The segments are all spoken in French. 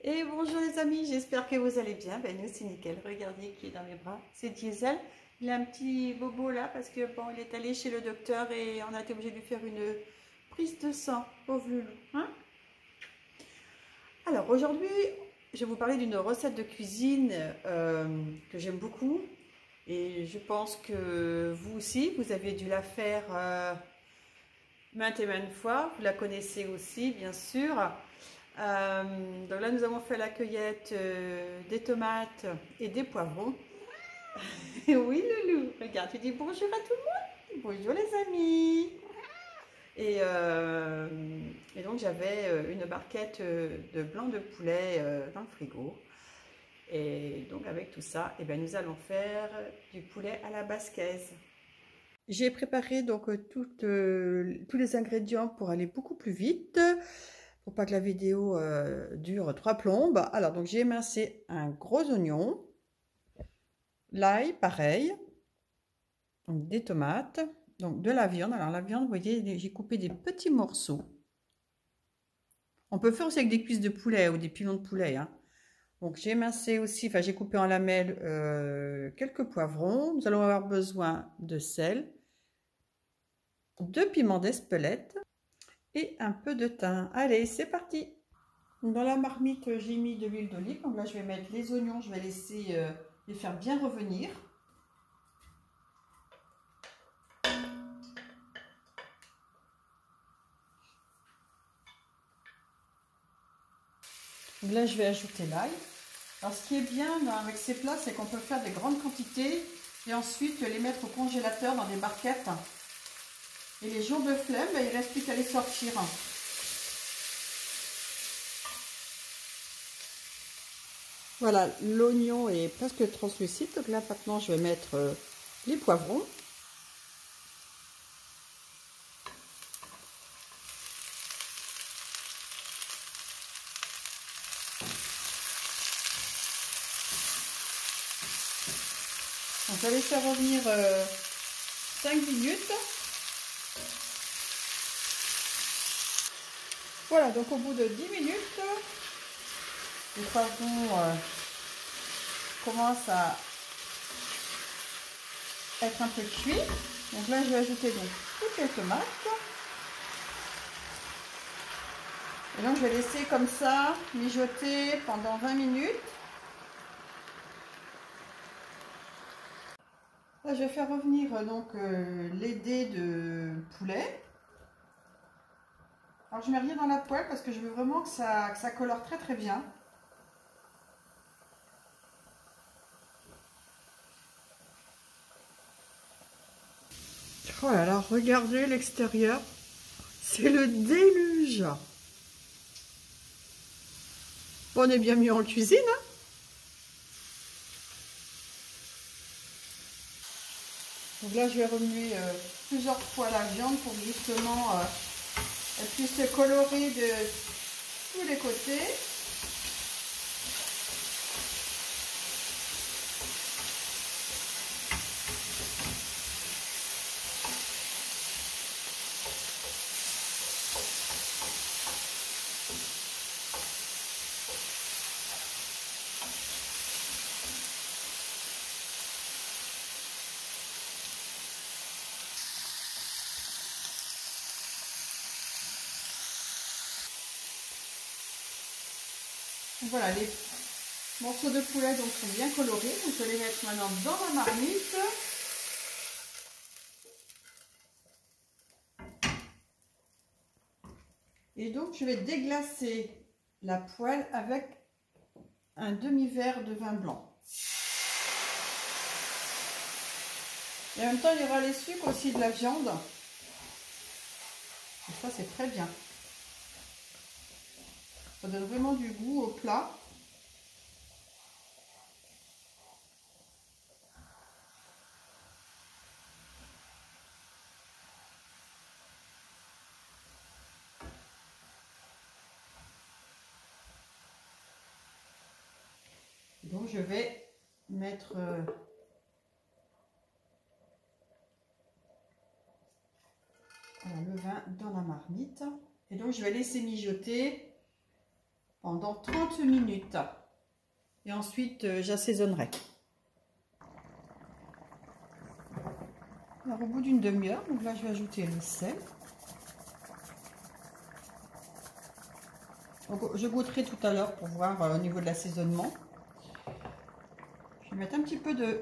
Et bonjour les amis, j'espère que vous allez bien. Ben nous c'est nickel, regardez qui est dans mes bras, c'est Diesel. Il a un petit bobo là parce que bon, il est allé chez le docteur et on a été obligé de lui faire une prise de sang, pauvre loulou. Hein. Alors aujourd'hui, je vais vous parler d'une recette de cuisine que j'aime beaucoup. Et je pense que vous aussi, vous avez dû la faire maintes et maintes fois. Vous la connaissez aussi, bien sûr. Donc là, nous avons fait la cueillette des tomates et des poivrons. Et oui, Loulou, regarde, tu dis bonjour à tout le monde. Bonjour les amis. Et, euh, et donc, j'avais une barquette de blanc de poulet dans le frigo. Et donc, avec tout ça, eh bien, nous allons faire du poulet à la basquaise. J'ai préparé donc tous les ingrédients pour aller beaucoup plus vite, pour pas que la vidéo dure 3 plombes. Alors donc j'ai émincé un gros oignon, l'ail pareil, donc des tomates, donc de la viande. Alors la viande, vous voyez, j'ai coupé des petits morceaux. On peut faire aussi avec des cuisses de poulet ou des pilons de poulet. Hein. Donc j'ai émincé aussi, enfin j'ai coupé en lamelles quelques poivrons. Nous allons avoir besoin de sel, de piment d'Espelette et un peu de thym. Allez, c'est parti. Dans la marmite, j'ai mis de l'huile d'olive. Donc là, je vais mettre les oignons. Je vais laisser les faire bien revenir. Donc là, je vais ajouter l'ail. Alors, ce qui est bien avec ces plats, c'est qu'on peut faire des grandes quantités et ensuite les mettre au congélateur dans des barquettes. Et les jours de flemme, il ne reste plus qu'à les sortir. Voilà, l'oignon est presque translucide. Donc là, maintenant, je vais mettre les poivrons. Donc, je vais les faire revenir 5 minutes. Voilà, donc au bout de 10 minutes, les poivrons commencent à être un peu cuits. Donc là, je vais ajouter donc toutes les tomates. Et donc, je vais laisser comme ça mijoter pendant 20 minutes. Là, je vais faire revenir donc les dés de poulet. Alors, je mets rien dans la poêle parce que je veux vraiment que ça colore très très bien. Oh là là, regardez l'extérieur. C'est le déluge. Bon, on est bien mieux en cuisine, hein. Donc là, je vais remuer plusieurs fois la viande pour que justement elle puisse se colorer de tous les côtés. Voilà, les morceaux de poulet donc sont bien colorés. Donc je vais les mettre maintenant dans ma marmite. Et donc je vais déglacer la poêle avec un demi-verre de vin blanc. Et en même temps, il y aura les sucres aussi de la viande. Et ça, c'est très bien. Ça donne vraiment du goût au plat. Donc je vais mettre le vin dans la marmite. Et donc je vais laisser mijoter pendant 30 minutes. Et ensuite, j'assaisonnerai. Alors, au bout d'une demi-heure, donc là, je vais ajouter le sel. Donc, je goûterai tout à l'heure pour voir au niveau de l'assaisonnement. Je vais mettre un petit peu de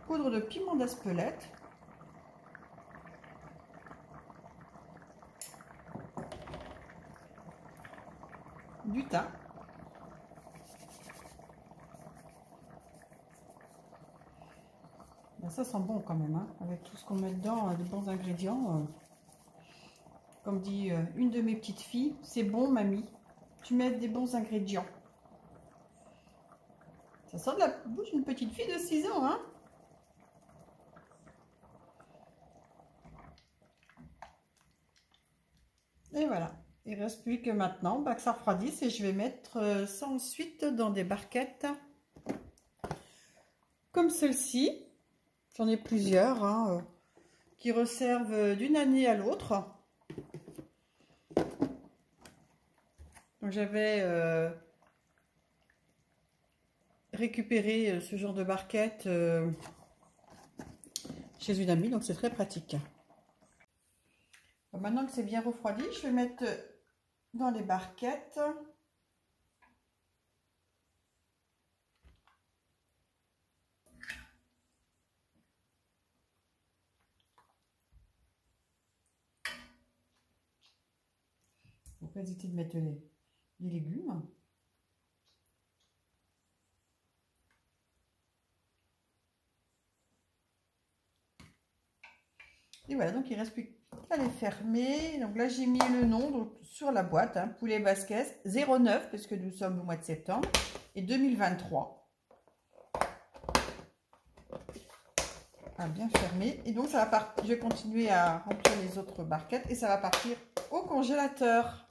poudre de piment d'Espelette. Du thym. Ben, ça sent bon quand même, hein, avec tout ce qu'on met dedans, des bons ingrédients. Comme dit une de mes petites filles, c'est bon mamie, tu mets des bons ingrédients. Ça sort de la bouche d'une petite fille de 6 ans, hein. Et voilà, il ne reste plus que maintenant que ça refroidisse et je vais mettre ça ensuite dans des barquettes comme celle-ci. J'en ai plusieurs hein, qui resservent d'une année à l'autre. Donc j'avais récupéré ce genre de barquette chez une amie, donc c'est très pratique. Bon, maintenant que c'est bien refroidi, je vais mettre dans les barquettes faut pas hésiter de mettre les légumes. Et voilà, donc il ne reste plus qu'à les fermer. Donc là, j'ai mis le nom donc, sur la boîte, hein, Poulet Vasquez 09, parce que nous sommes au mois de septembre, et 2023. Ah, bien fermé. Et donc, ça va partir. Je vais continuer à remplir les autres barquettes et ça va partir au congélateur.